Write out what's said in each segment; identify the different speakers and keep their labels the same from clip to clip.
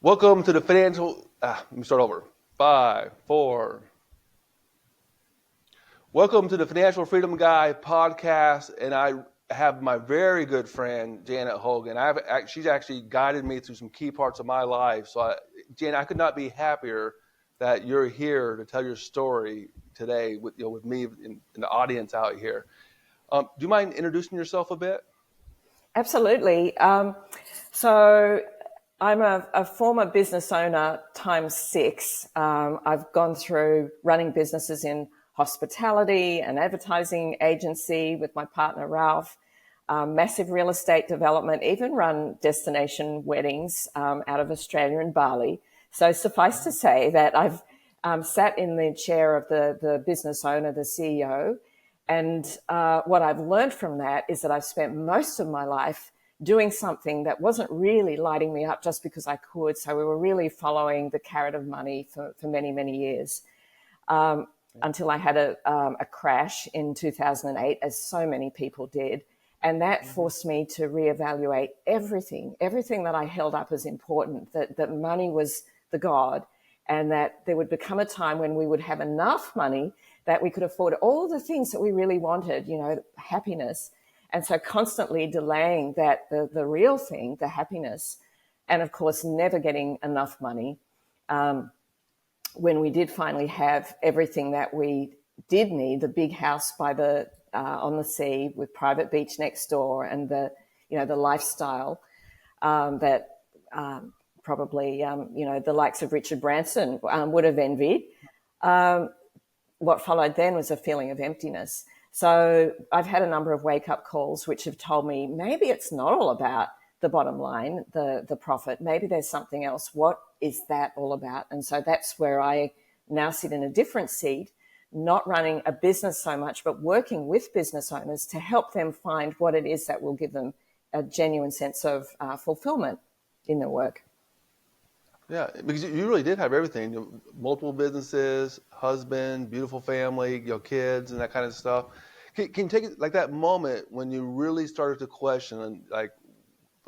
Speaker 1: Welcome to the financial. Let me start over. Five, four. Welcome to the Financial Freedom Guy podcast, and I have my very good friend Janet Hogan. She's actually guided me through some key parts of my life. So, Janet, I could not be happier that you're here to tell your story today with me and the audience out here. Do you mind introducing yourself a bit?
Speaker 2: Absolutely. So I'm a former business owner times six. I've gone through running businesses in hospitality and advertising agency with my partner, Ralph, massive real estate development, even run destination weddings out of Australia and Bali. So suffice to say that I've sat in the chair of the business owner, the CEO. And what I've learned from that is that I've spent most of my life doing something that wasn't really lighting me up just because I could. So we were really following the carrot of money for many, many years until I had a crash in 2008, as so many people did. And that forced me to reevaluate everything that I held up as important, that money was the God, and that there would become a time when we would have enough money that we could afford all the things that we really wanted, happiness. And so constantly delaying that, the real thing, the happiness, and of course, never getting enough money. When we did finally have everything that we did need, the big house by on the sea with private beach next door, and the lifestyle that probably the likes of Richard Branson would have envied. What followed then was a feeling of emptiness. So I've had a number of wake-up calls which have told me maybe it's not all about the bottom line, the profit. Maybe there's something else. What is that all about? And so that's where I now sit in a different seat, not running a business so much, but working with business owners to help them find what it is that will give them a genuine sense of fulfillment in their work.
Speaker 1: Yeah, because you really did have everything, multiple businesses, husband, beautiful family, kids, and that kind of stuff. Can you take it like that moment when you really started to question, like,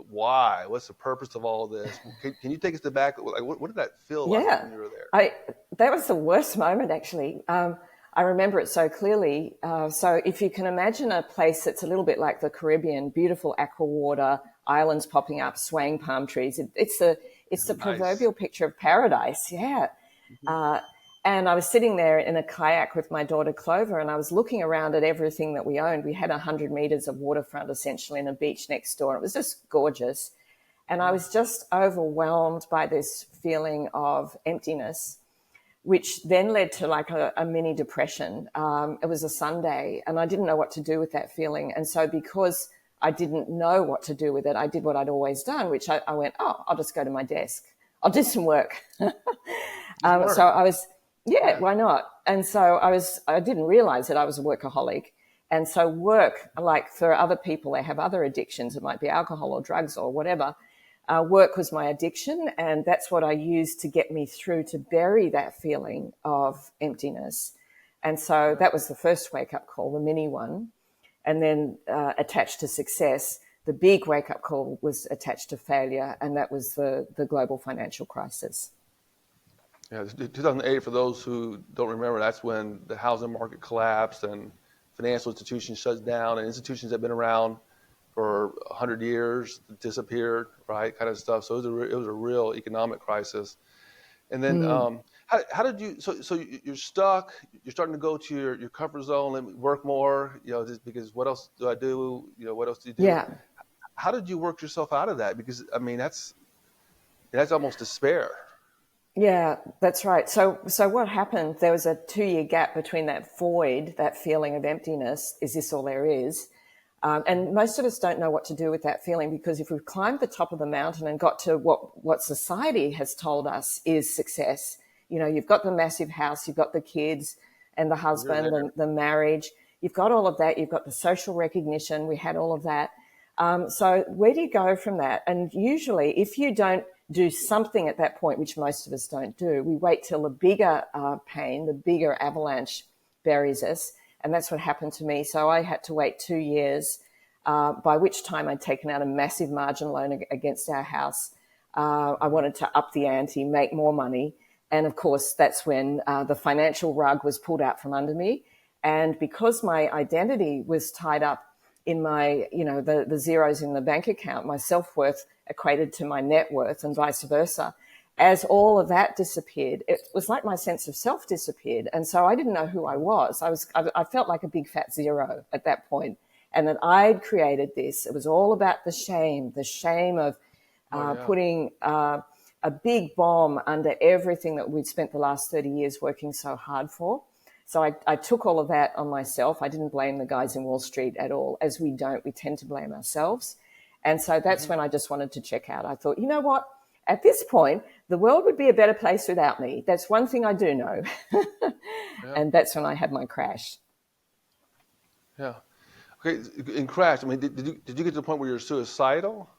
Speaker 1: why? What's the purpose of all of this? Can you take us to back? Like, what did that feel like when you were there?
Speaker 2: That was the worst moment, actually. I remember it so clearly. So if you can imagine a place that's a little bit like the Caribbean, beautiful aqua water, islands popping up, swaying palm trees. It's the nice proverbial picture of paradise. Yeah. Mm-hmm. And I was sitting there in a kayak with my daughter Clover, and I was looking around at everything that we owned. We had 100 meters of waterfront essentially and a beach next door. It was just gorgeous. And I was just overwhelmed by this feeling of emptiness, which then led to like a mini depression. It was a Sunday and I didn't know what to do with that feeling. And so because I didn't know what to do with it, I did what I'd always done, which I went, I'll just go to my desk. I'll do some work. So I was, why not? And so I didn't realize that I was a workaholic. And so work, like for other people, they have other addictions. It might be alcohol or drugs or whatever. Work was my addiction, and that's what I used to get me through to bury that feeling of emptiness. And so that was the first wake-up call, the mini one. And then attached to success, the big wake-up call was attached to failure, and that was the global financial crisis.
Speaker 1: Yeah, 2008, for those who don't remember, that's when the housing market collapsed and financial institutions shut down, and institutions that have been around for 100 years disappeared, right, kind of stuff. So it was a real economic crisis. And then how did you, so you're stuck, you're starting to go to your comfort zone and work more, just because what else do I do? What else do you do?
Speaker 2: Yeah.
Speaker 1: How did you work yourself out of that? Because, I mean, that's almost despair.
Speaker 2: Yeah, that's right. So what happened, there was a 2-year gap between that void, that feeling of emptiness, is this all there is? And most of us don't know what to do with that feeling, because if we've climbed the top of the mountain and got to what society has told us is success, you've got the massive house, you've got the kids and the husband and the marriage, you've got all of that, you've got the social recognition, we had all of that. So where do you go from that? And usually if you don't do something at that point, which most of us don't do, we wait till the bigger pain, the bigger avalanche buries us. And that's what happened to me. So I had to wait 2 years, by which time I'd taken out a massive margin loan against our house. I wanted to up the ante, make more money. And of course, that's when the financial rug was pulled out from under me. And because my identity was tied up in my, the zeros in the bank account, my self-worth equated to my net worth and vice versa. As all of that disappeared, it was like my sense of self disappeared. And so I didn't know who I was. I felt like a big fat zero at that point. And that I'd created this. It was all about the shame of putting a big bomb under everything that we'd spent the last 30 years working so hard for. So I took all of that on myself. I didn't blame the guys in Wall Street at all. As we don't, we tend to blame ourselves. And so that's when I just wanted to check out. I thought, you know what? At this point, the world would be a better place without me. That's one thing I do know. And that's when I had my crash.
Speaker 1: Yeah. Okay. In crash, I mean, did you get to the point where you're suicidal?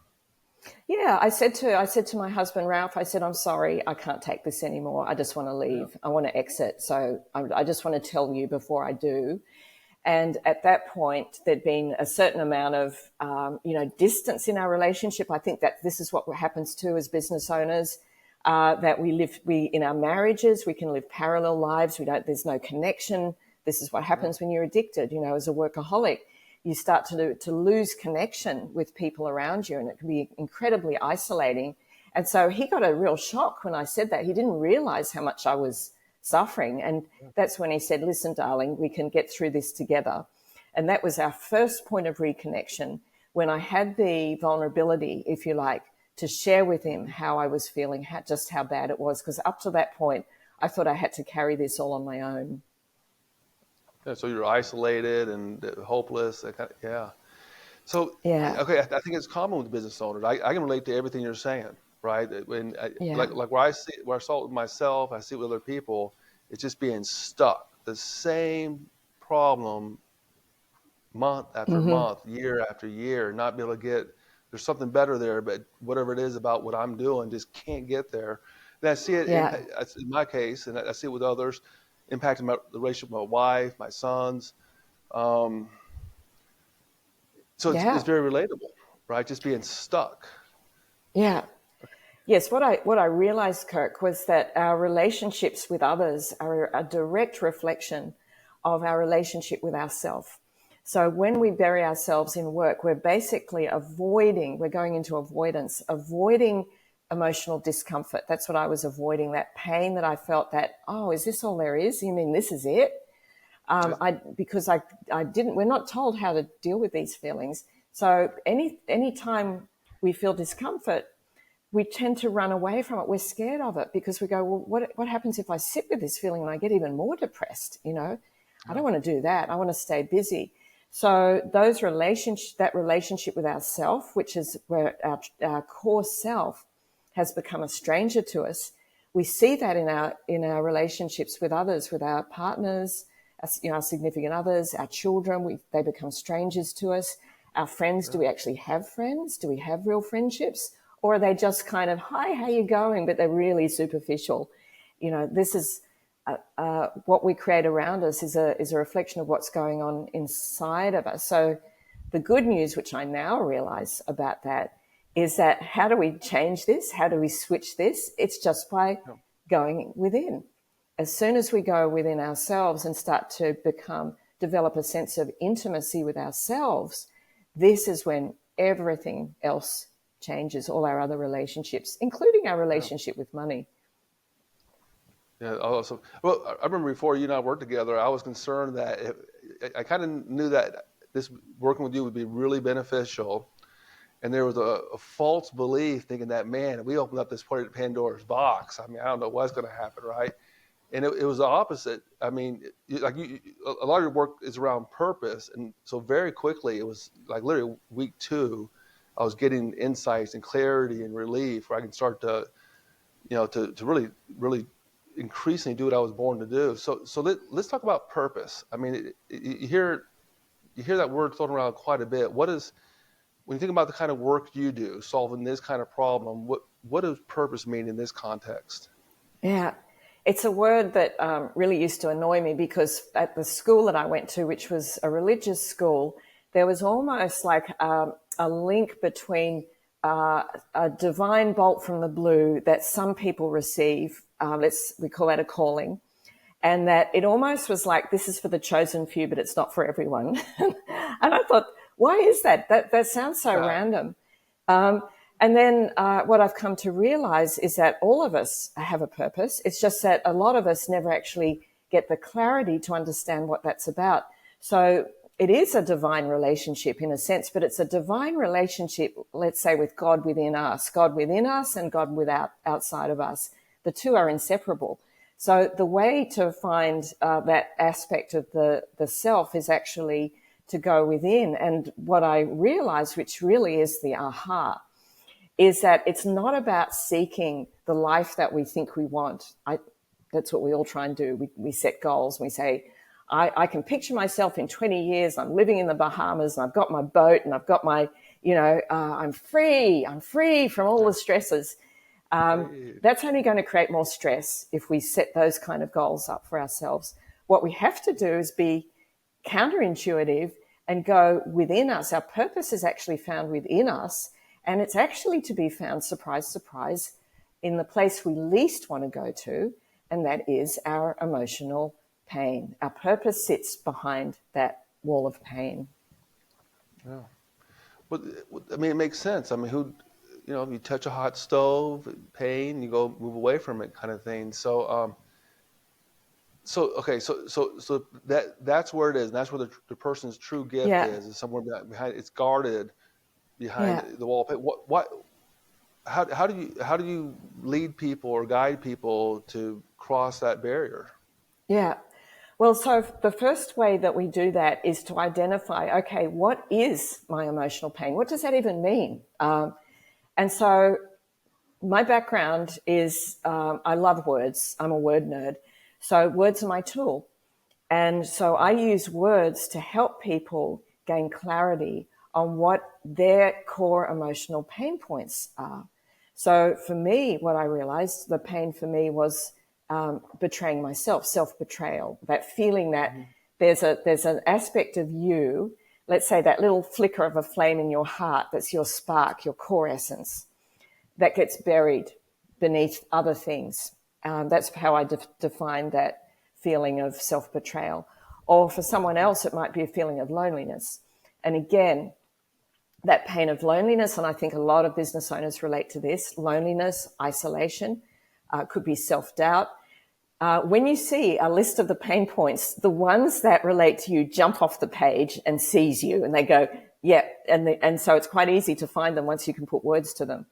Speaker 2: Yeah, I said to my husband, Ralph, I said, I'm sorry, I can't take this anymore. I just want to leave. Yeah. I want to exit. So I just want to tell you before I do. And at that point, there'd been a certain amount of, distance in our relationship. I think that this is what happens too as business owners, that we in our marriages, we can live parallel lives. There's no connection. This is what happens when you're addicted, as a workaholic. You start to lose connection with people around you, and it can be incredibly isolating. And so he got a real shock when I said that. He didn't realize how much I was suffering. And that's when he said, listen, darling, we can get through this together. And that was our first point of reconnection, when I had the vulnerability, if you like, to share with him how I was feeling, just how bad it was. Because up to that point, I thought I had to carry this all on my own.
Speaker 1: Yeah, so you're isolated and hopeless. Yeah. So,
Speaker 2: yeah.
Speaker 1: Okay, I think it's common with business owners. I can relate to everything you're saying, right? Like where I saw it with myself, I see it with other people, it's just being stuck. The same problem month after month, year after year, not be able to there's something better there, but whatever it is about what I'm doing, just can't get there. And I see it in my case, and I see it with others, impacting the relationship with my wife, my sons. So it's very relatable, right? Just being stuck.
Speaker 2: Yeah. Yes, what I realized, Kirk, was that our relationships with others are a direct reflection of our relationship with ourselves. So when we bury ourselves in work, we're basically we're going into avoidance, avoiding emotional discomfort. That's what I was avoiding, that pain that I felt, that, is this all there is? You mean this is it? Because we're not told how to deal with these feelings. So any time we feel discomfort, we tend to run away from it. We're scared of it because we go, well, what happens if I sit with this feeling and I get even more depressed? I don't want to do that. I want to stay busy. So that relationship with ourself, which is where our core self has become a stranger to us. We see that in our relationships with others, with our partners, our significant others, our children. They become strangers to us. Our friends, do we actually have friends? Do we have real friendships? Or are they just kind of, hi, how you going? But they're really superficial. This is what we create around us is a reflection of what's going on inside of us. So the good news, which I now realize about that, is that how do we change this? How do we switch this? It's just by going within. As soon as we go within ourselves and start to develop a sense of intimacy with ourselves, this is when everything else changes, all our other relationships, including our relationship with money.
Speaker 1: Yeah, awesome. Well, I remember before you and I worked together, I was concerned that I kind of knew that this working with you would be really beneficial. And there was a false belief thinking that, man, we opened up this part of Pandora's box. I mean, I don't know what's going to happen, right? And it was the opposite. I mean, a lot of your work is around purpose. And so very quickly, it was like literally week 2, I was getting insights and clarity and relief where I can start to, to really, really increasingly do what I was born to do. So let's talk about purpose. I mean, you hear that word thrown around quite a bit. When you think about the kind of work you do, solving this kind of problem, what does purpose mean in this context?
Speaker 2: Yeah, it's a word that really used to annoy me because at the school that I went to, which was a religious school, there was almost like a link between a divine bolt from the blue that some people receive. We call that a calling. And that it almost was like, this is for the chosen few, but it's not for everyone. And I thought, why is that? That sounds so random. And then what I've come to realize is that all of us have a purpose. It's just that a lot of us never actually get the clarity to understand what that's about. So it is a divine relationship in a sense, but it's a divine relationship, let's say, with God within us and God outside of us. The two are inseparable. So the way to find that aspect of the self is actually to go within. And what I realized, which really is the aha, is that it's not about seeking the life that we think we want. That's what we all try and do. We set goals. We say, I can picture myself in 20 years. I'm living in the Bahamas and I've got my boat and I've got my, I'm free from all the stresses. That's only going to create more stress if we set those kind of goals up for ourselves. What we have to do is be counterintuitive and go within us. Our purpose is actually found within us, and it's actually to be found, surprise, surprise, in the place we least want to go to, and that is our emotional pain. Our purpose sits behind that wall of pain.
Speaker 1: Yeah. Well, I mean, it makes sense. I mean, you touch a hot stove, pain, you go move away from it, kind of thing. So, that's where it is. And that's where the person's true gift is somewhere behind. It's guarded behind the wall. How do you lead people or guide people to cross that barrier?
Speaker 2: Yeah. Well, so the first way that we do that is to identify, okay, what is my emotional pain? What does that even mean? And so my background is I love words. I'm a word nerd. So words are my tool. And so I use words to help people gain clarity on what their core emotional pain points are. So for me, what I realized, the pain for me was betraying myself, self-betrayal, that feeling that there's an aspect of you, let's say that little flicker of a flame in your heart, that's your spark, your core essence, that gets buried beneath other things. That's how I define that feeling of self-betrayal. Or for someone else, it might be a feeling of loneliness. And again, that pain of loneliness, and I think a lot of business owners relate to this, loneliness, isolation, could be self-doubt. When you see a list of the pain points, the ones that relate to you jump off the page and seize you, and they go, yeah, and so it's quite easy to find them once you can put words to them.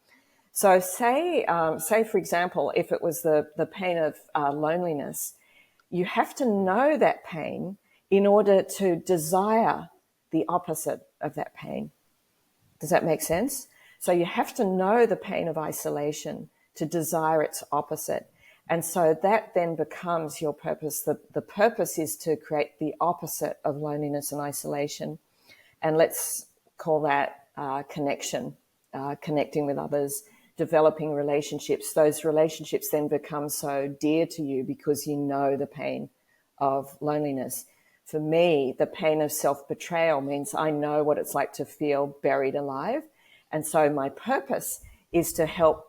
Speaker 2: So say for example, if it was the pain of loneliness, you have to know that pain in order to desire the opposite of that pain. Does that make sense? So you have to know the pain of isolation to desire its opposite. And so that then becomes your purpose. The purpose is to create the opposite of loneliness and isolation. And let's call that connection, connecting with others, developing relationships. Those relationships then become so dear to you because you know the pain of loneliness. For me, the pain of self-betrayal means I know what it's like to feel buried alive. And so my purpose is to help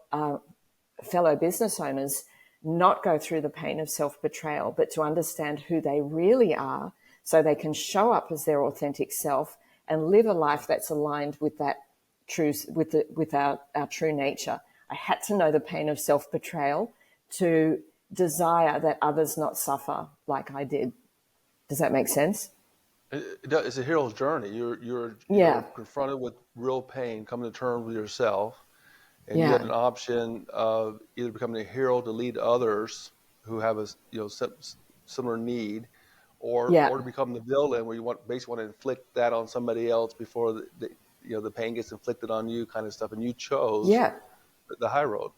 Speaker 2: fellow business owners not go through the pain of self-betrayal, but to understand who they really are so they can show up as their authentic self and live a life that's aligned with that truth, with our true nature. I had to know the pain of self-betrayal to desire that others not suffer like I did. Does that make sense?
Speaker 1: It's a hero's journey. You're confronted with real pain, coming to terms with yourself. And you had an option of either becoming a hero to lead others who have a similar need, or to become the villain, where you basically want to inflict that on somebody else before the pain gets inflicted on you, kind of stuff. And you chose the high road.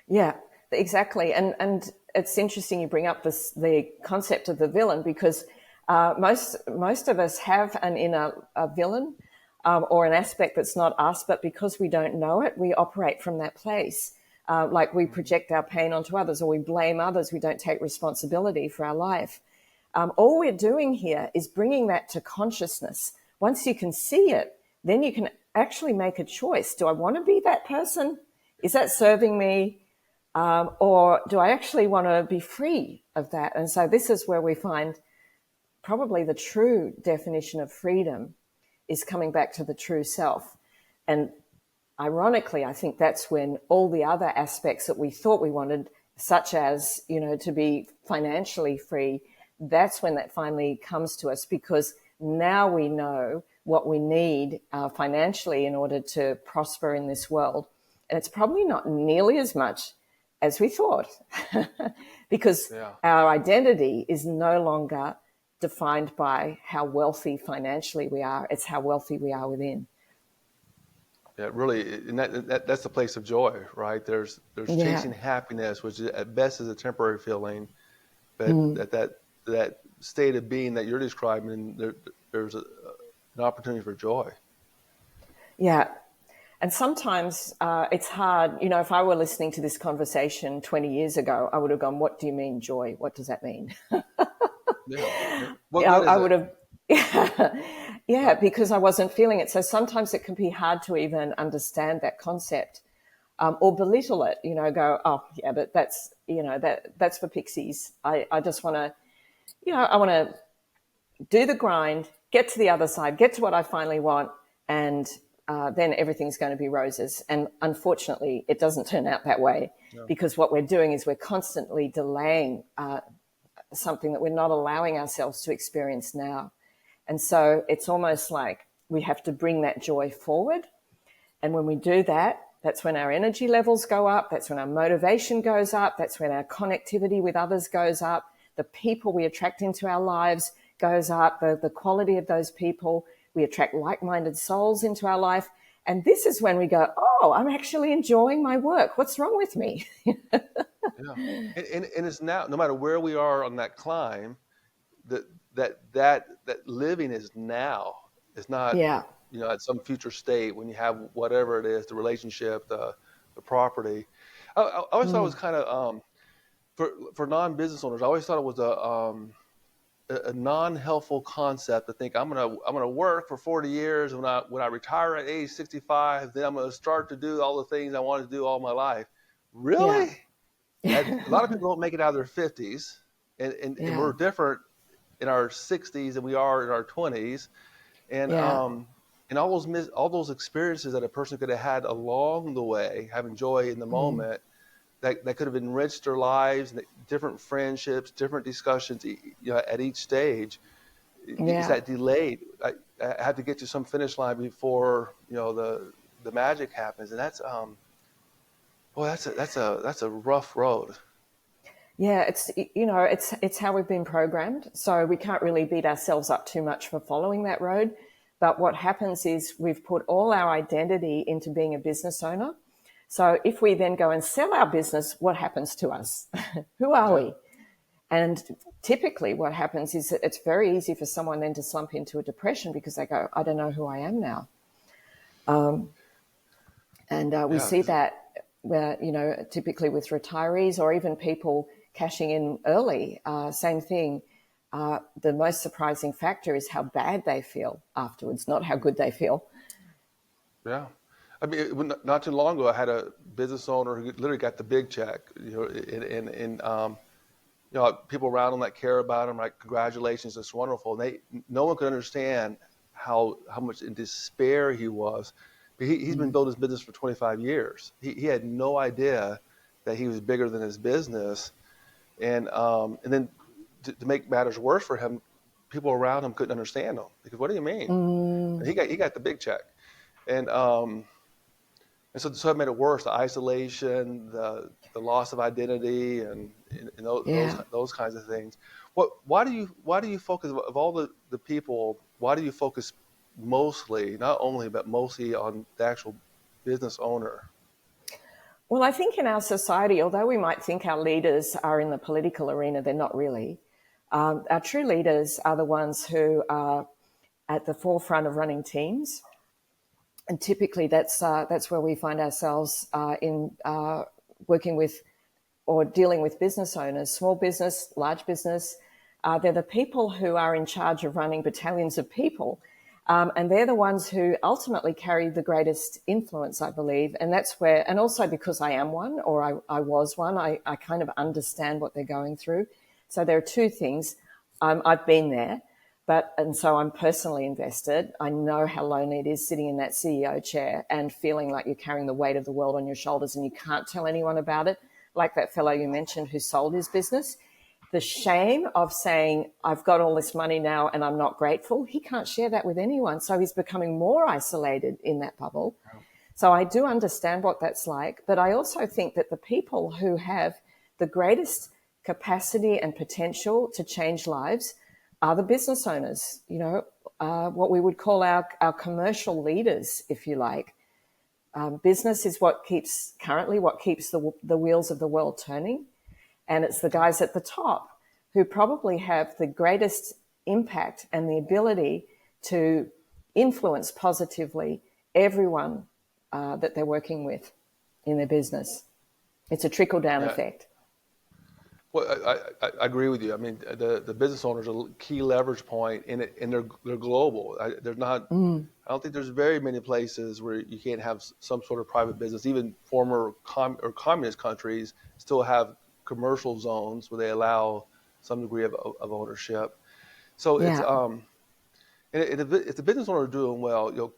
Speaker 1: Yeah,
Speaker 2: exactly. And it's interesting you bring up the concept of the villain, because most of us have an inner villain. Or an aspect that's not us, but because we don't know it, we operate from that place. Like we project our pain onto others, or we blame others. We don't take responsibility for our life. All we're doing here is bringing that to consciousness. Once you can see it, then you can actually make a choice. Do I want to be that person? Is that serving me? Or do I actually want to be free of that? And so this is where we find probably the true definition of freedom is coming back to the true self. And ironically, I think that's when all the other aspects that we thought we wanted, such as, to be financially free, that's when that finally comes to us, because now we know what we need financially in order to prosper in this world. And it's probably not nearly as much as we thought, because our identity is no longer defined by how wealthy financially we are. It's how wealthy we are within.
Speaker 1: Yeah, really, and that's the place of joy, right? There's chasing happiness, which at best is a temporary feeling, but that state of being that you're describing, there's an opportunity for joy.
Speaker 2: Yeah. And sometimes it's hard. If I were listening to this conversation 20 years ago, I would have gone, what do you mean joy? What does that mean? I would have, because I wasn't feeling it. So sometimes it can be hard to even understand that concept or belittle it, go, oh, yeah, but that's, that's for pixies. I just want to, I want to do the grind, get to the other side, get to what I finally want, and then everything's going to be roses. And unfortunately, it doesn't turn out that way, because what we're doing is we're constantly delaying something that we're not allowing ourselves to experience now. And so it's almost like we have to bring that joy forward. And when we do that, that's when our energy levels go up. That's when our motivation goes up. That's when our connectivity with others goes up. The people we attract into our lives goes up, the quality of those people. We attract like-minded souls into our life. And this is when we go, oh, I'm actually enjoying my work. What's wrong with me?
Speaker 1: Yeah. And it's now, no matter where we are on that climb, that living is now. It's not, at some future state when you have whatever it is, the relationship, the property. I always thought it was kind of, for non-business owners, I always thought it was a non-helpful concept to think I'm gonna work for 40 years, and when I retire at age 65, then I'm gonna start to do all the things I wanted to do all my life. Really? A lot of people don't make it out of their 50s, and we're different in our 60s than we are in our 20s, and all those experiences that a person could have had along the way, having joy in the moment, that could have enriched their lives, different friendships, different discussions, at each stage. Is that delayed? I have to get to some finish line before the magic happens, and that's that's a rough road.
Speaker 2: Yeah, it's how we've been programmed. So we can't really beat ourselves up too much for following that road. But what happens is we've put all our identity into being a business owner. So if we then go and sell our business, what happens to us? Who are we? And typically what happens is that it's very easy for someone then to slump into a depression because they go, I don't know who I am now. We see that, typically with retirees or even people cashing in early, same thing. The most surprising factor is how bad they feel afterwards, not how good they feel.
Speaker 1: Yeah. I mean, not too long ago, I had a business owner who literally got the big check, and people around him that care about him, like, congratulations, it's wonderful. And no one could understand how much in despair he was. But he's been building his business for 25 years. He had no idea that he was bigger than his business. And then to make matters worse for him, people around him couldn't understand him because, what do you mean? He got the big check. And so it made it worse, the isolation, the loss of identity, and those kinds of things. Why do you focus, of all the people, why do you focus mostly, not only, but mostly on the actual business owner?
Speaker 2: Well, I think in our society, although we might think our leaders are in the political arena, they're not really. Our true leaders are the ones who are at the forefront of running teams. And typically that's where we find ourselves in working with or dealing with business owners, small business, large business. They're the people who are in charge of running battalions of people. And they're the ones who ultimately carry the greatest influence, I believe. And that's where, and also because I am one, or I was one, I kind of understand what they're going through. So there are two things. I've been there, and so I'm personally invested. I know how lonely it is sitting in that CEO chair and feeling like you're carrying the weight of the world on your shoulders and you can't tell anyone about it. Like that fellow you mentioned who sold his business. The shame of saying, I've got all this money now and I'm not grateful, he can't share that with anyone. So he's becoming more isolated in that bubble. So I do understand what that's like. But I also think that the people who have the greatest capacity and potential to change lives are the business owners, what we would call our commercial leaders, if you like. Business is what keeps the wheels of the world turning. And it's the guys at the top who probably have the greatest impact and the ability to influence positively everyone that they're working with in their business. It's a trickle-down effect.
Speaker 1: Well, I agree with you. I mean, the business owners are a key leverage point in it, and they're global. I don't think there's very many places where you can't have some sort of private business. Even former communist countries still have commercial zones where they allow some degree of ownership. So it's if the business owner is doing well,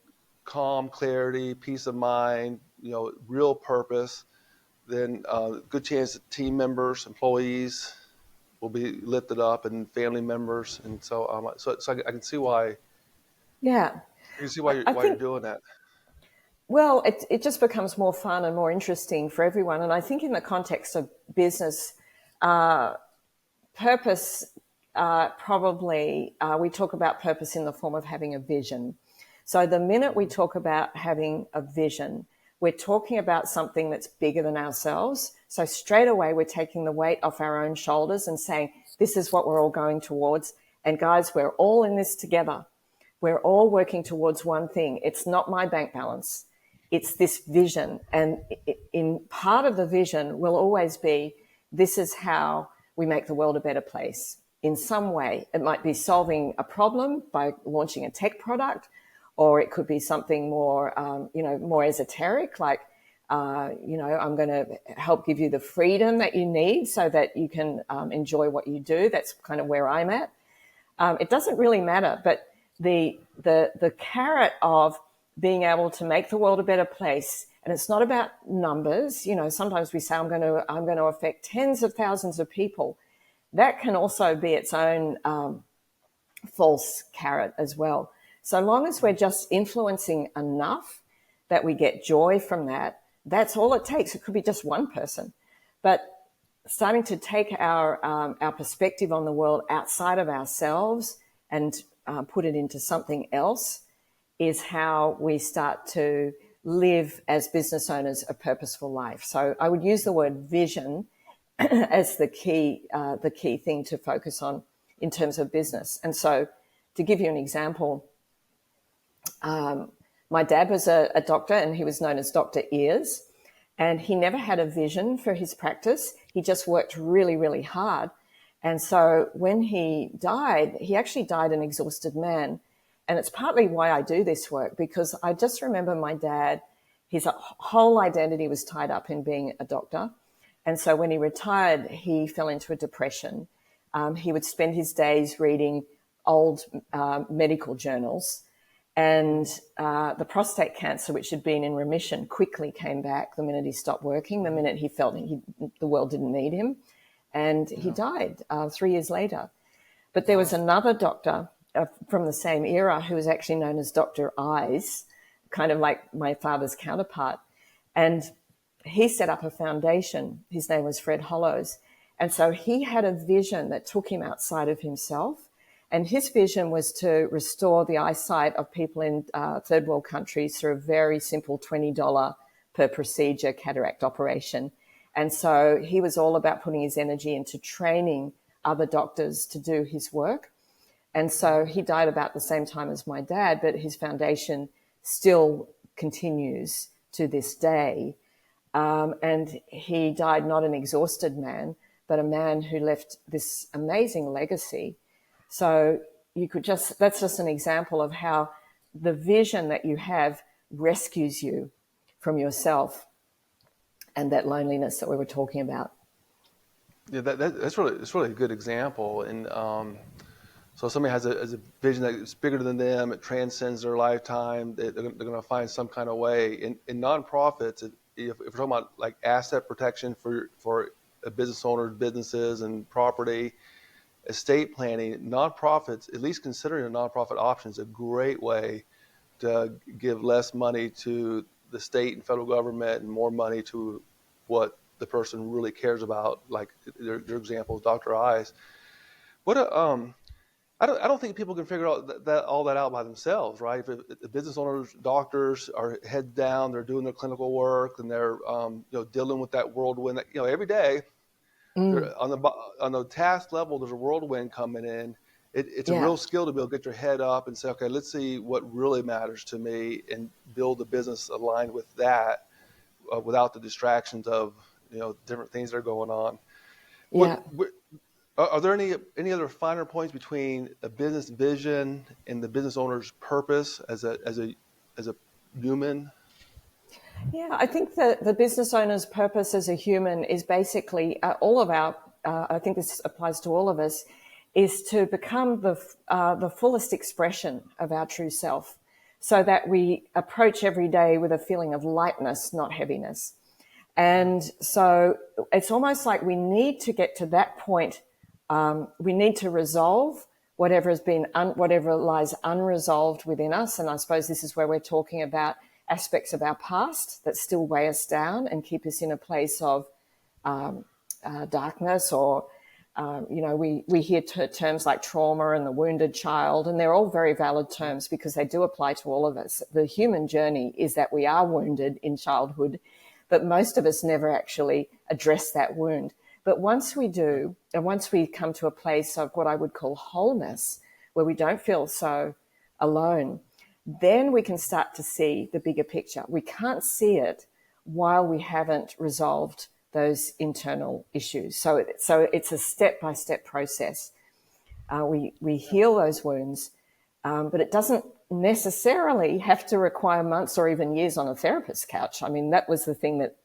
Speaker 1: calm, clarity, peace of mind, real purpose, then good chance that team members, employees will be lifted up, and family members, and so I can see why. Yeah, I can see why you're doing that.
Speaker 2: Well, it just becomes more fun and more interesting for everyone. And I think in the context of business, purpose, we talk about purpose in the form of having a vision. So the minute we talk about having a vision, we're talking about something that's bigger than ourselves. So straight away, we're taking the weight off our own shoulders and saying, this is what we're all going towards. And guys, we're all in this together. We're all working towards one thing. It's not my bank balance. It's this vision. And in part of the vision will always be, this is how we make the world a better place. In some way, it might be solving a problem by launching a tech product, or it could be something more, more esoteric, like, I'm going to help give you the freedom that you need so that you can enjoy what you do. That's kind of where I'm at. It doesn't really matter, but the carrot of being able to make the world a better place, and it's not about numbers. Sometimes we say I'm going to affect tens of thousands of people. That can also be its own false carrot as well. So long as we're just influencing enough that we get joy from that, that's all it takes. It could be just one person, but starting to take our perspective on the world outside of ourselves and put it into something else is how we start to live as business owners a purposeful life. So I would use the word vision as the key thing to focus on in terms of business. And so to give you an example, my dad was a doctor, and he was known as Dr. Ears, and he never had a vision for his practice. He just worked really, really hard. And so when he died, he actually died an exhausted man. And it's partly why I do this work, because I just remember my dad, his whole identity was tied up in being a doctor. And so when he retired, he fell into a depression. He would spend his days reading old medical journals. And the prostate cancer, which had been in remission, quickly came back the minute he stopped working, the minute he felt the world didn't need him. And he died 3 years later. But there was another doctor from the same era who was actually known as Dr. Eyes, kind of like my father's counterpart. And he set up a foundation. His name was Fred Hollows. And so he had a vision that took him outside of himself. And his vision was to restore the eyesight of people in third world countries through a very simple $20 per procedure cataract operation. And so he was all about putting his energy into training other doctors to do his work. And so he died about the same time as my dad, but his foundation still continues to this day. And he died not an exhausted man, but a man who left this amazing legacy. So that's just an example of how the vision that you have rescues you from yourself and that loneliness that we were talking about.
Speaker 1: Yeah, that's really a good example. And so somebody has a vision that's bigger than them, it transcends their lifetime, they're going to find some kind of way. In nonprofits, if we're talking about like asset protection for a business owners, businesses and property, estate planning, nonprofits, at least considering a nonprofit option, is a great way to give less money to the state and federal government and more money to what the person really cares about, like their example is Dr. Eyes. What I don't think people can figure out all that out by themselves, right? If the business owners, doctors are head down, they're doing their clinical work, and they're dealing with that whirlwind. Every day, on the task level, there's a whirlwind coming in. It's a real skill to be able to get your head up and say, okay, let's see what really matters to me, and build a business aligned with that, without the distractions of different things that are going on.
Speaker 2: Yeah.
Speaker 1: Are there any other finer points between a business vision and the business owner's purpose as a human?
Speaker 2: Yeah, I think that the business owner's purpose as a human is basically all of our. I think this applies to all of us, is to become the fullest expression of our true self, so that we approach every day with a feeling of lightness, not heaviness. And so it's almost like we need to get to that point. We need to resolve whatever lies unresolved within us. And I suppose this is where we're talking about aspects of our past that still weigh us down and keep us in a place of darkness, or we hear terms like trauma and the wounded child, and they're all very valid terms because they do apply to all of us. The human journey is that we are wounded in childhood, but most of us never actually address that wound. But once we do, and once we come to a place of what I would call wholeness, where we don't feel so alone, then we can start to see the bigger picture. We can't see it while we haven't resolved those internal issues. So it's a step-by-step process. We heal those wounds, but it doesn't necessarily have to require months or even years on a therapist's couch. I mean, that was the thing that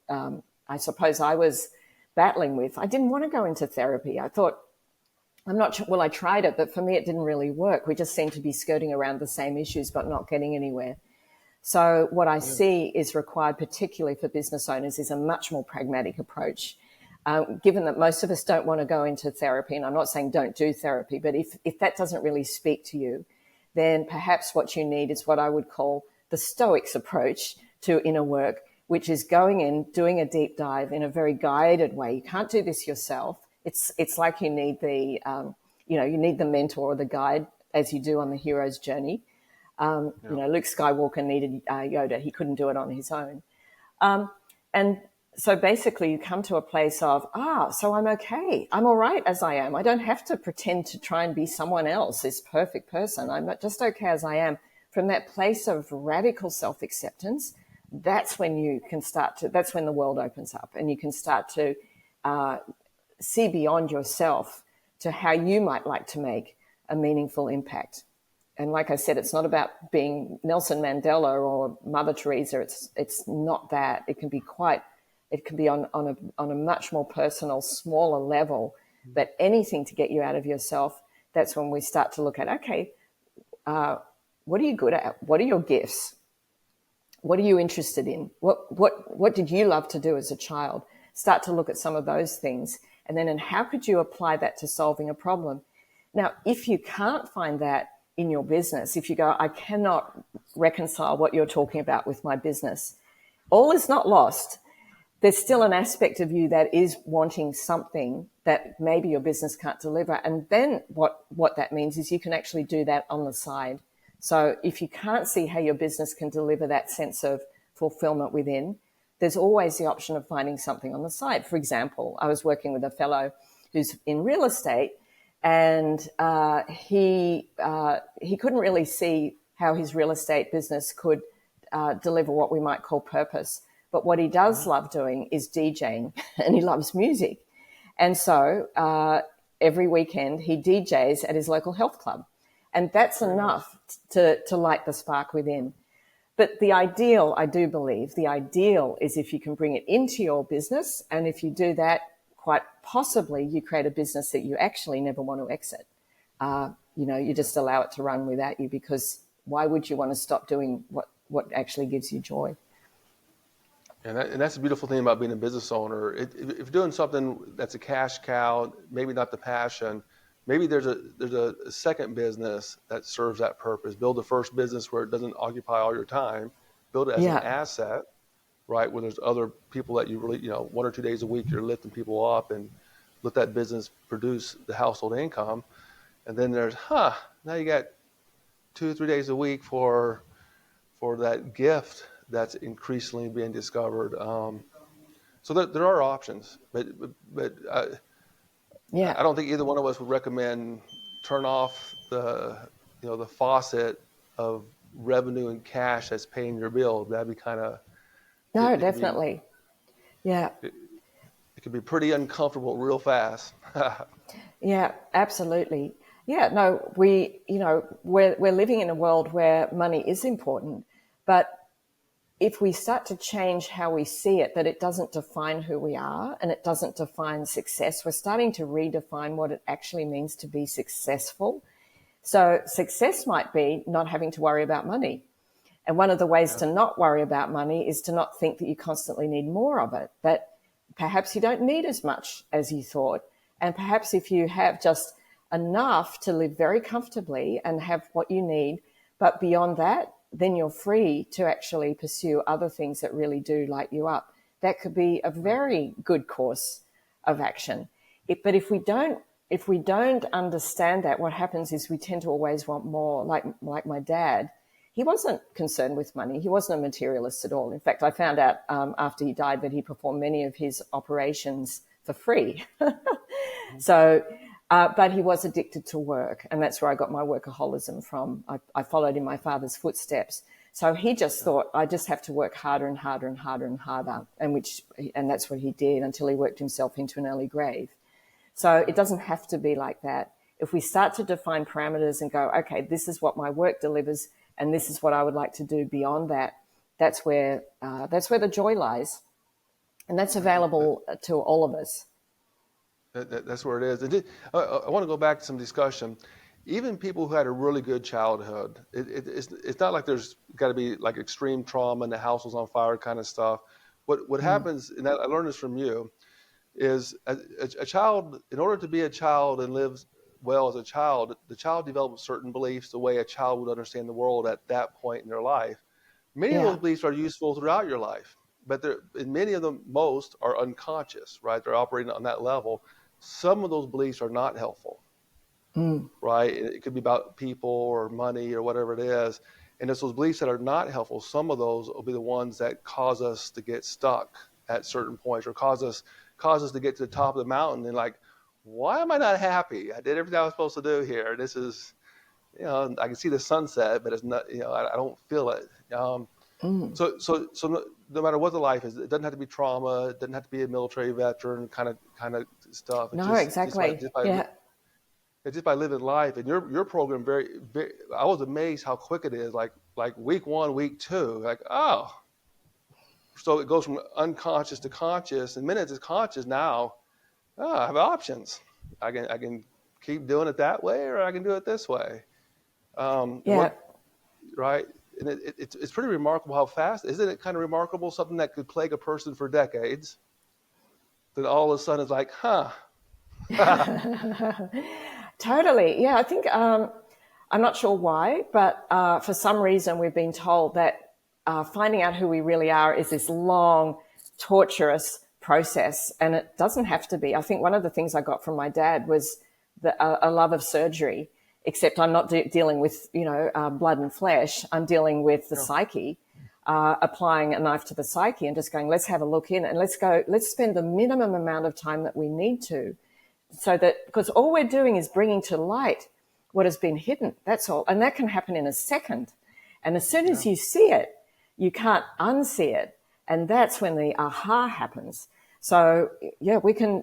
Speaker 2: I suppose I was battling with. I didn't want to go into therapy. I thought, I'm not sure, well, I tried it, but for me, it didn't really work. We just seemed to be skirting around the same issues, but not getting anywhere. So what I see is required, particularly for business owners, is a much more pragmatic approach. Given that most of us don't want to go into therapy, and I'm not saying don't do therapy, but if that doesn't really speak to you, then perhaps what you need is what I would call the Stoics approach to inner work, which is going in, doing a deep dive in a very guided way. You can't do this yourself. It's like you need the mentor or the guide, as you do on the hero's journey. Luke Skywalker needed Yoda. He couldn't do it on his own. And so basically you come to a place of, so I'm okay. I'm all right as I am. I don't have to pretend to try and be someone else, this perfect person. I'm just okay as I am. From that place of radical self-acceptance, that's when that's when the world opens up, and you can start to see beyond yourself to how you might like to make a meaningful impact. And like I said, it's not about being Nelson Mandela or Mother Teresa. It's not that. It can be on a much more personal, smaller level. But anything to get you out of yourself, that's when we start to look at, okay, what are you good at? What are your gifts? What are you interested in? What did you love to do as a child? Start to look at some of those things. And then how could you apply that to solving a problem? Now, if you can't find that in your business, if you go, I cannot reconcile what you're talking about with my business, all is not lost. There's still an aspect of you that is wanting something that maybe your business can't deliver. And then what that means is you can actually do that on the side. So if you can't see how your business can deliver that sense of fulfillment within, there's always the option of finding something on the side. For example, I was working with a fellow who's in real estate, and he couldn't really see how his real estate business could deliver what we might call purpose. But what he does love doing is DJing, and he loves music. And so every weekend he DJs at his local health club. And that's enough to light the spark within. But the ideal, I do believe, the ideal is if you can bring it into your business. And if you do that, quite possibly you create a business that you actually never want to exit. You just allow it to run without you, because why would you want to stop doing what actually gives you joy?
Speaker 1: And that's the beautiful thing about being a business owner. If you're doing something that's a cash cow, maybe not the passion, maybe there's a second business that serves that purpose. Build the first business where it doesn't occupy all your time. Build it as an asset, right? Where there's other people that you really, 1 or 2 days a week, you're lifting people up, and let that business produce the household income. And then there's, now you got 2 or 3 days a week for that gift that's increasingly being discovered. So there are options, but I don't think either one of us would recommend turn off the faucet of revenue and cash that's paying your bill. That'd be kind of
Speaker 2: definitely.
Speaker 1: It could be pretty uncomfortable real fast.
Speaker 2: Yeah, absolutely. Yeah, no, we're living in a world where money is important, but if we start to change how we see it, that it doesn't define who we are and it doesn't define success, we're starting to redefine what it actually means to be successful. So success might be not having to worry about money. And one of the ways to not worry about money is to not think that you constantly need more of it, that perhaps you don't need as much as you thought. And perhaps if you have just enough to live very comfortably and have what you need, but beyond that, then you're free to actually pursue other things that really do light you up. That could be a very good course of action. But if we don't understand that, what happens is we tend to always want more. Like my dad, he wasn't concerned with money. He wasn't a materialist at all. In fact, I found out after he died that he performed many of his operations for free. So, but he was addicted to work, and that's where I got my workaholism from. I followed in my father's footsteps. So he just thought, I just have to work harder and harder and harder and harder, and that's what he did until he worked himself into an early grave. So it doesn't have to be like that. If we start to define parameters and go, okay, this is what my work delivers, and this is what I would like to do beyond that, that's where the joy lies, and that's available to all of us.
Speaker 1: That's where it is. I want to go back to some discussion. Even people who had a really good childhood, it's not like there's got to be like extreme trauma and the house was on fire kind of stuff. What happens, and I learned this from you, is a child, in order to be a child and live well as a child, the child develops certain beliefs the way a child would understand the world at that point in their life. Many of those beliefs are useful throughout your life, but in many of them, most are unconscious, right? They're operating on that level. Some of those beliefs are not helpful, right? It could be about people or money or whatever it is. And it's those beliefs that are not helpful. Some of those will be the ones that cause us to get stuck at certain points, or cause us to get to the top of the mountain and like, why am I not happy? I did everything I was supposed to do here. This is, I can see the sunset, but it's not, I don't feel it. So no matter what the life is, it doesn't have to be trauma. It doesn't have to be a military veteran kind of stuff.
Speaker 2: No, exactly.
Speaker 1: Just by living life. And your program, very, very, I was amazed how quick it is. Like week 1, week 2, like, oh. So it goes from unconscious to conscious. And minutes is conscious now. Oh, I have options. I can keep doing it that way, or I can do it this way. Right? And it's pretty remarkable how fast. Isn't it kind of remarkable, something that could plague a person for decades, that all of a sudden is like,
Speaker 2: Totally. Yeah, I think I'm not sure why, but for some reason we've been told that finding out who we really are is this long, torturous process, and it doesn't have to be. I think one of the things I got from my dad was a love of surgery. Except I'm not dealing with, blood and flesh. I'm dealing with the psyche, applying a knife to the psyche and just going, let's have a look in and let's spend the minimum amount of time that we need to. So that, because all we're doing is bringing to light what has been hidden. That's all. And that can happen in a second. And as soon as you see it, you can't unsee it. And that's when the aha happens. So yeah, we can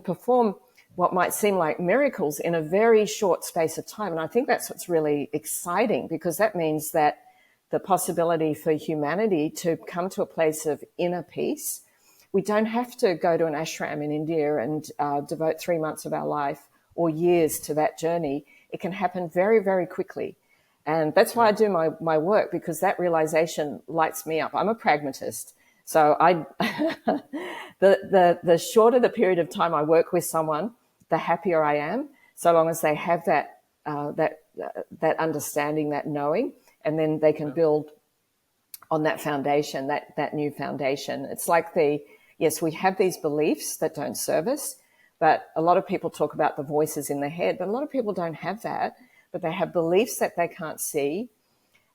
Speaker 2: perform what might seem like miracles in a very short space of time. And I think that's what's really exciting, because that means that the possibility for humanity to come to a place of inner peace. We don't have to go to an ashram in India and devote 3 months of our life or years to that journey. It can happen very, very quickly. And that's why I do my work, because that realization lights me up. I'm a pragmatist. So the shorter the period of time I work with someone, the happier I am, so long as they have that understanding, that knowing, and then they can build on that foundation, that new foundation. It's like yes, we have these beliefs that don't serve us, but a lot of people talk about the voices in their head, but a lot of people don't have that, but they have beliefs that they can't see.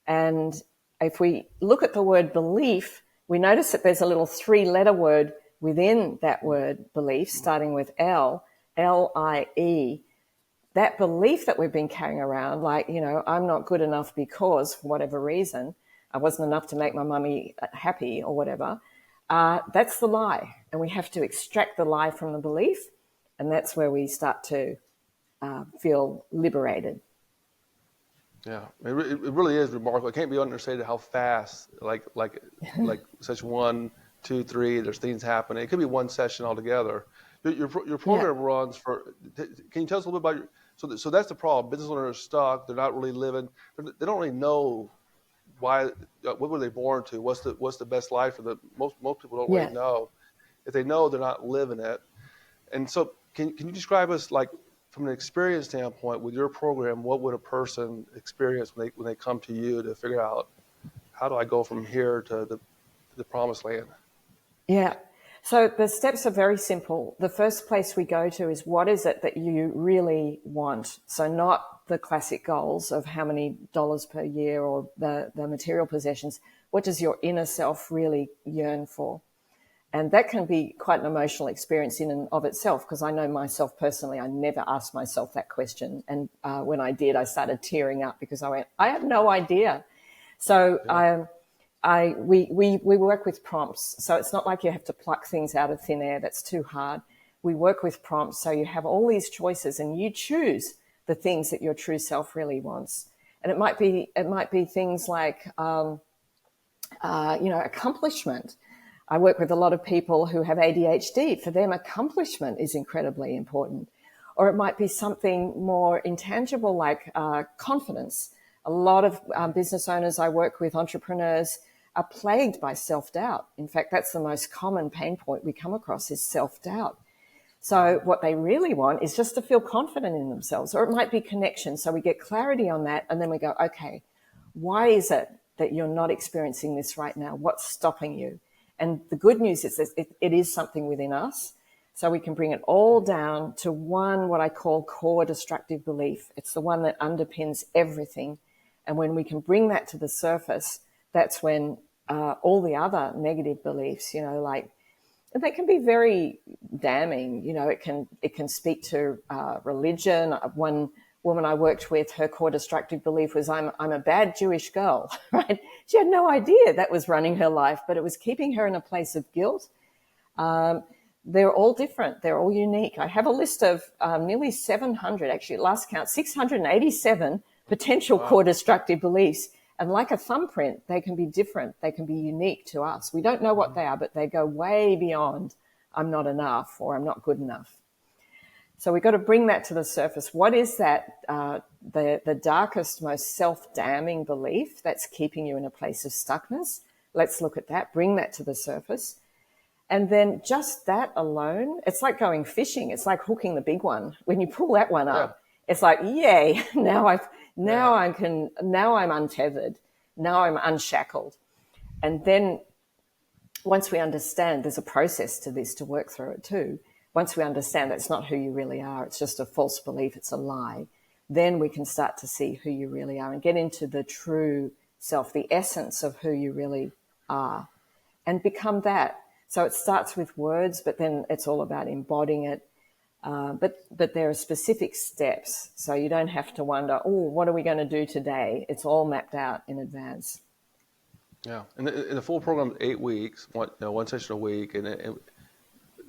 Speaker 2: And if we look at the word belief, we notice that there's a little 3-letter word within that word belief, starting with L-I-E. That belief that we've been carrying around, like, I'm not good enough because, for whatever reason, I wasn't enough to make my mummy happy or whatever, that's the lie. And we have to extract the lie from the belief, and that's where we start to feel liberated.
Speaker 1: Yeah, it really is remarkable. It can't be understated how fast, like session 1, 2, 3, there's things happening. It could be one session altogether. Your program runs for. Can you tell us a little bit about your? So that's the problem. Business owners are stuck. They're not really living. They don't really know why. What were they born to? What's the best life for them? Most people don't really know. If they know, they're not living it. And so, can you describe us, like, from an experience standpoint with your program, what would a person experience when they come to you to figure out, how do I go from here to the promised land?
Speaker 2: Yeah. So the steps are very simple. The first place we go to is, what is it that you really want? So not the classic goals of how many dollars per year or the material possessions. What does your inner self really yearn for? And that can be quite an emotional experience in and of itself, because I know myself personally, I never asked myself that question. And when I did, I started tearing up, because I went, I have no idea. So we work with prompts. So it's not like you have to pluck things out of thin air. That's too hard. We work with prompts. So you have all these choices, and you choose the things that your true self really wants. And it might be things like, accomplishment. I work with a lot of people who have ADHD. For them, accomplishment is incredibly important. Or it might be something more intangible, like confidence. A lot of business owners I work with, entrepreneurs, are plagued by self-doubt. In fact, that's the most common pain point we come across, is self-doubt. So what they really want is just to feel confident in themselves. Or it might be connection. So we get clarity on that, and then we go, okay, why is it that you're not experiencing this right now? What's stopping you? And the good news is that it is something within us. So we can bring it all down to one, what I call core destructive belief. It's the one that underpins everything. And when we can bring that to the surface, that's when all the other negative beliefs, like, they can be very damning. It can speak to religion. One woman I worked with, her core destructive belief was, I'm a bad Jewish girl, right? She had no idea that was running her life, but it was keeping her in a place of guilt. They're all different. They're all unique. I have a list of nearly 700, actually, at last count, 687 potential core destructive beliefs. And like a thumbprint, they can be different. They can be unique to us. We don't know what they are, but they go way beyond I'm not enough or I'm not good enough. So we've got to bring that to the surface. What is that, the darkest, most self-damning belief that's keeping you in a place of stuckness? Let's look at that, bring that to the surface. And then just that alone, it's like going fishing. It's like hooking the big one. When you pull that one up, it's like, yay, now I'm untethered. Now I'm unshackled. And then once we understand, there's a process to this, to work through it too. Once we understand that's not who you really are, it's just a false belief, it's a lie, then we can start to see who you really are and get into the true self, the essence of who you really are, and become that. So it starts with words, but then it's all about embodying it. But there are specific steps, so you don't have to wonder, what are we going to do today? It's all mapped out in advance.
Speaker 1: Yeah, and the full program is 8 weeks, one session a week, and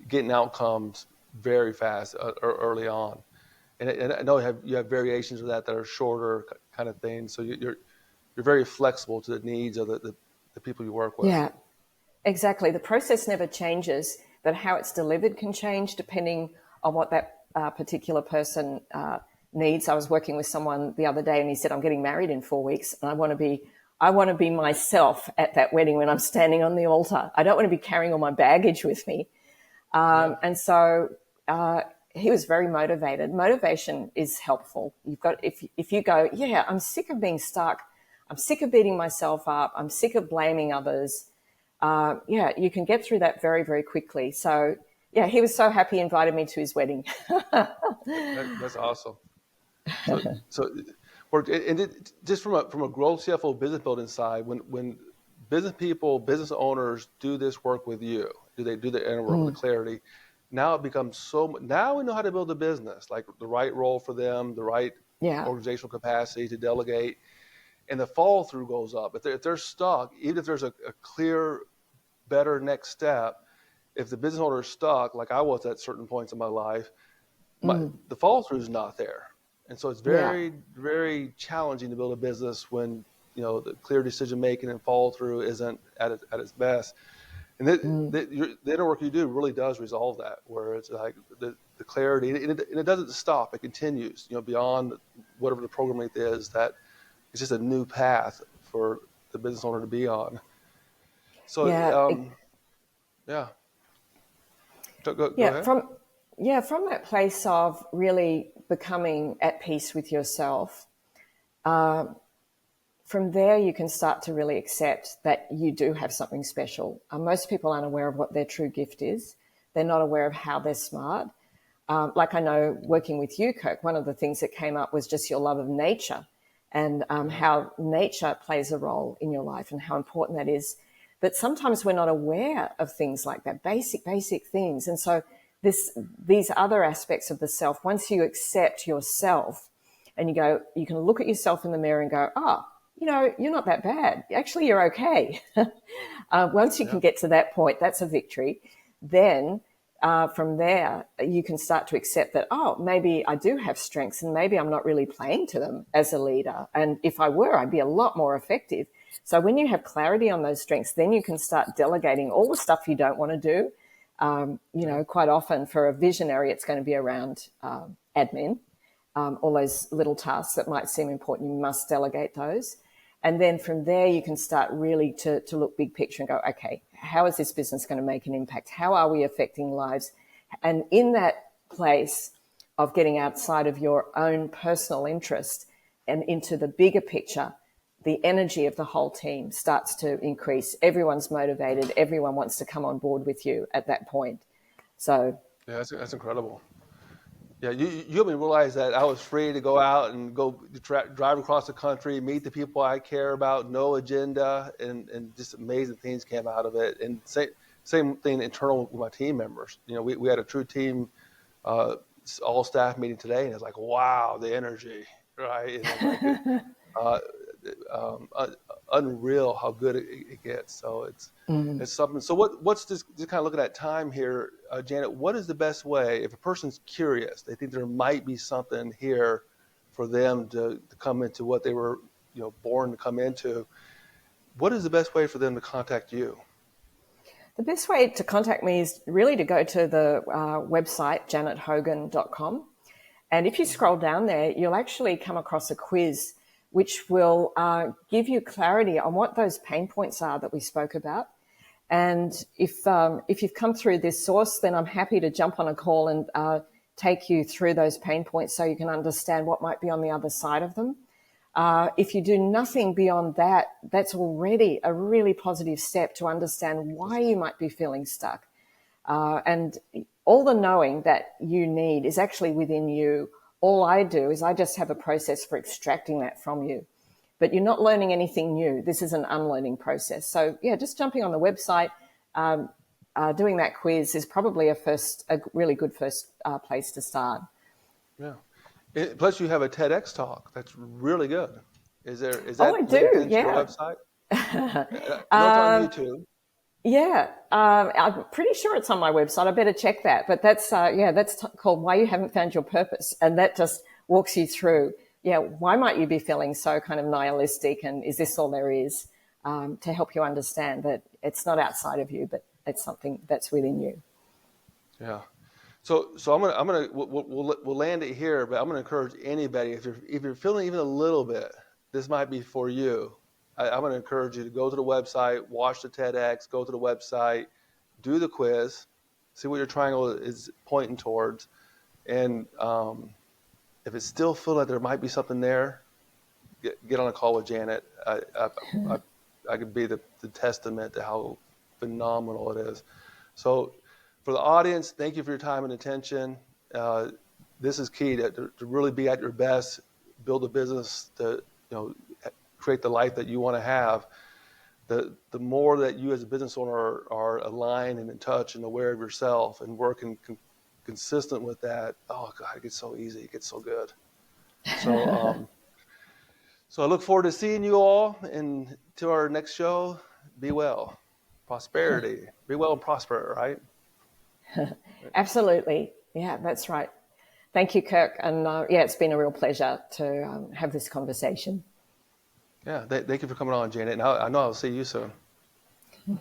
Speaker 1: getting outcomes very fast early on. And I know you have variations of that are shorter kind of things. So you're very flexible to the needs of the people you work with.
Speaker 2: Yeah, exactly. The process never changes, but how it's delivered can change depending on what that particular person needs. I was working with someone the other day, and he said, "I'm getting married in 4 weeks, and I want to be myself at that wedding when I'm standing on the altar. I don't want to be carrying all my baggage with me." And so he was very motivated. Motivation is helpful. You've got if you go, yeah, I'm sick of being stuck. I'm sick of beating myself up. I'm sick of blaming others. You can get through that very, very quickly. So, yeah, he was so happy he invited me to his wedding.
Speaker 1: That's awesome. Just from a growth CFO business building side, when business people, business owners do this work with you, do the inner work, the clarity, now it becomes now we know how to build a business, like the right role for them, the right organizational capacity to delegate. And the follow through goes up. If they're stuck, even if there's a clear, better next step, if the business owner is stuck, like I was at certain points in my life, the follow through is not there. And so it's very, very challenging to build a business when the clear decision making and follow through isn't at its best. And the inner work you do really does resolve that, where it's like the clarity, and it doesn't stop. It continues, beyond whatever the program length is. That it's just a new path for the business owner to be on. So, Go ahead.
Speaker 2: From that place of really becoming at peace with yourself, from there you can start to really accept that you do have something special. Most people aren't aware of what their true gift is. They're not aware of how they're smart. Like I know working with you, Kirk, one of the things that came up was just your love of nature. And how nature plays a role in your life and how important that is. But sometimes we're not aware of things like that, basic things. And so these other aspects of the self, once you accept yourself and you can look at yourself in the mirror and go, you're not that bad. Actually, you're okay. Once you can get to that point, that's a victory. Then from there, you can start to accept that, maybe I do have strengths and maybe I'm not really playing to them as a leader. And if I were, I'd be a lot more effective. So when you have clarity on those strengths, then you can start delegating all the stuff you don't want to do. Quite often for a visionary, it's going to be around admin, all those little tasks that might seem important. You must delegate those. And then from there, you can start really to look big picture and go, okay, how is this business going to make an impact? How are we affecting lives? And in that place of getting outside of your own personal interest and into the bigger picture, the energy of the whole team starts to increase. Everyone's motivated. Everyone wants to come on board with you at that point. So
Speaker 1: yeah, that's incredible. Yeah, you helped me realize that I was free to go out and go drive across the country, meet the people I care about, no agenda, and just amazing things came out of it. And same thing internal with my team members. We had a true team, all staff meeting today, and it's like, wow, the energy, right? And unreal how good it gets. So it's something. So what's this? Just kind of looking at time here, Janet. What is the best way if a person's curious? They think there might be something here for them to come into what they were, born to come into. What is the best way for them to contact you?
Speaker 2: The best way to contact me is really to go to the website janethogan.com, and if you scroll down there, you'll actually come across a quiz which will give you clarity on what those pain points are that we spoke about. And if you've come through this source, then I'm happy to jump on a call and take you through those pain points so you can understand what might be on the other side of them. If you do nothing beyond that, that's already a really positive step to understand why you might be feeling stuck. And all the knowing that you need is actually within you. All I do is I just have a process for extracting that from you. But you're not learning anything new. This is an unlearning process. So, yeah, just jumping on the website, doing that quiz is probably a really good first place to start.
Speaker 1: Yeah. Plus, you have a TEDx talk. That's really good. Is that
Speaker 2: I do,
Speaker 1: yeah. Your website?
Speaker 2: No,
Speaker 1: it's on YouTube.
Speaker 2: Yeah, I'm pretty sure it's on my website. I better check that. But that's called "Why You Haven't Found Your Purpose," and that just walks you through. Yeah, why might you be feeling so kind of nihilistic, and is this all there is? To help you understand that it's not outside of you, but it's something that's within you.
Speaker 1: Yeah. So we'll land it here, but I'm gonna encourage anybody, if you're feeling even a little bit, this might be for you. I'm gonna encourage you to go to the website, watch the TEDx, go to the website, do the quiz, see what your triangle is pointing towards, and if it's still feeling like there might be something there, get on a call with Janet. I could be the testament to how phenomenal it is. So for the audience, thank you for your time and attention. This is key to really be at your best, build a business to create the life that you want to have. The more that you as a business owner are aligned and in touch and aware of yourself and working consistent with that, oh God, it gets so easy, it gets so good. So so I look forward to seeing you all, and to our next show. Be well, prosperity, be well and prosper, right?
Speaker 2: Absolutely. Yeah, that's right. Thank you, Kirk. And it's been a real pleasure to have this conversation.
Speaker 1: Yeah, thank you for coming on, Janet. And I know I'll see you soon.